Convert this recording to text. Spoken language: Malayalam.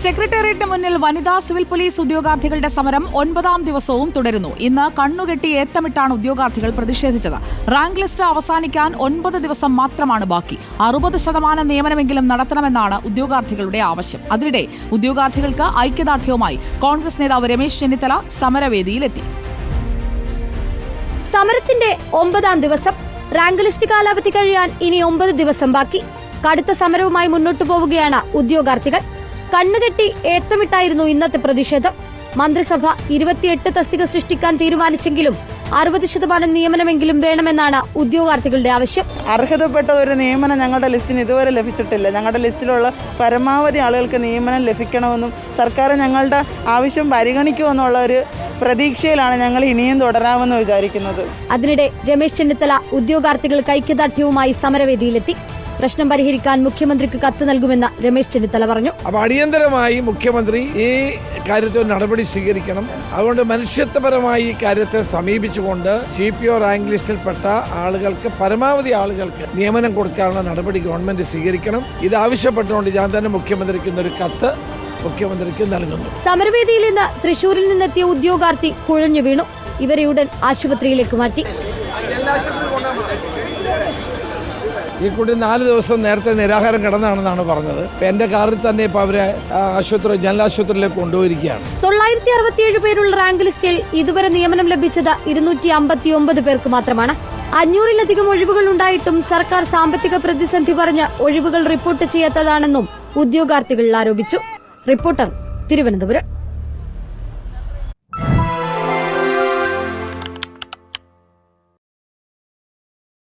സെക്രട്ടേറിയറ്റിന് മുന്നിൽ വനിതാ സിവിൽ പോലീസ് ഉദ്യോഗാർത്ഥികളുടെ സമരം 9ാം ദിവസവും തുടരുന്നു. ഇന്ന് കണ്ണുകെട്ടി ഏത്തമിട്ടാണ് ഉദ്യോഗാർത്ഥികൾ പ്രതിഷേധിച്ചത്. റാങ്ക് ലിസ്റ്റ് അവസാനിക്കാൻ 9 ദിവസം മാത്രമാണ് ബാക്കി. 60% നിയമനമെങ്കിലും നടത്തണമെന്നാണ് ഉദ്യോഗാർത്ഥികളുടെ ആവശ്യം. അതിനിടെ ഉദ്യോഗാർത്ഥികൾക്ക് ഐക്യദാർഢ്യവുമായി കോൺഗ്രസ് നേതാവ് രമേശ് ചെന്നിത്തല സമരവേദിയിലെത്തി. സമരത്തിന്റെ 9ാം ദിവസം. റാങ്ക് ലിസ്റ്റ് കാലാവധി കഴിയാൻ ഇനി 9 ദിവസം ബാക്കി. കടുത്ത സമരവുമായി മുന്നോട്ടു പോവുകയാണ് ഉദ്യോഗാർത്ഥികൾ. കണ്ണുകെട്ടി ഏത്തമിട്ടായിരുന്നു ഇന്നത്തെ പ്രതിഷേധം. മന്ത്രിസഭ 28 തസ്തിക സൃഷ്ടിക്കാൻ തീരുമാനിച്ചെങ്കിലും 60% നിയമനമെങ്കിലും വേണമെന്നാണ് ഉദ്യോഗാർത്ഥികളുടെ ആവശ്യം. അർഹതപ്പെട്ട ഒരു നിയമനം ഞങ്ങളുടെ ലിസ്റ്റിന് ഇതുവരെ ലഭിച്ചിട്ടില്ല. ഞങ്ങളുടെ ലിസ്റ്റിലുള്ള പരമാവധി ആളുകൾക്ക് നിയമനം ലഭിക്കണമെന്നും സർക്കാർ ഞങ്ങളുടെ ആവശ്യം പരിഗണിക്കുമെന്നുള്ള ഒരു പ്രതീക്ഷയിലാണ് ഞങ്ങൾ ഇനിയും തുടരാമെന്ന് വിചാരിക്കുന്നത്. അതിനിടെ രമേശ് ചെന്നിത്തല ഉദ്യോഗാർത്ഥികൾക്ക് ഐക്യദാർഢ്യവുമായി സമരവേദിയിലെത്തി. പ്രശ്നം പരിഹരിക്കാൻ മുഖ്യമന്ത്രിക്ക് കത്ത് നൽകുമെന്ന് രമേശ് ചെന്നിത്തല പറഞ്ഞു. അപ്പോൾ അടിയന്തരമായി മുഖ്യമന്ത്രി ഈ കാര്യത്തിൽ നടപടി സ്വീകരിക്കണം. അതുകൊണ്ട് മനുഷ്യത്വപരമായി ഈ കാര്യത്തെ സമീപിച്ചുകൊണ്ട് CPO റാങ്ക് ലിസ്റ്റിൽപ്പെട്ട ആളുകൾക്ക് പരമാവധി ആളുകൾക്ക് നിയമനം കൊടുക്കാനുള്ള നടപടി ഗവൺമെന്റ് സ്വീകരിക്കണം. ഇത് ആവശ്യപ്പെട്ടുകൊണ്ട് ഞാൻ തന്നെ മുഖ്യമന്ത്രിക്ക് ഇന്നൊരു കത്ത് മുഖ്യമന്ത്രിക്ക് നൽകുന്നു. സമരവേദിയിൽ നിന്ന് തൃശൂരിൽ നിന്നെത്തിയ ഉദ്യോഗാർത്ഥി കുഴഞ്ഞു വീണു. ഇവരെ ഉടൻ ആശുപത്രിയിലേക്ക് മാറ്റി. ഈ കുട്ടി 4 ദിവസം നേരത്തെ നിരാഹാരം കിടന്നാണെന്നാണ് പറഞ്ഞത്. എന്റെ കാറിൽ തന്നെ ഇപ്പൊ അവരെ ജനറൽ ആശുപത്രിയിലേക്ക് കൊണ്ടുപോയിരിക്കുകയാണ്. 967 പേരുള്ള റാങ്ക് ലിസ്റ്റിൽ ഇതുവരെ നിയമനം ലഭിച്ചത് 259 പേർക്ക് മാത്രമാണ്. 500-ലധികം ഒഴിവുകൾ ഉണ്ടായിട്ടും സർക്കാർ സാമ്പത്തിക പ്രതിസന്ധി പറഞ്ഞ് ഒഴിവുകൾ റിപ്പോർട്ട് ചെയ്യാത്തതാണെന്നും ഉദ്യോഗാർത്ഥികൾ ആരോപിച്ചു. റിപ്പോർട്ടർ, തിരുവനന്തപുരം.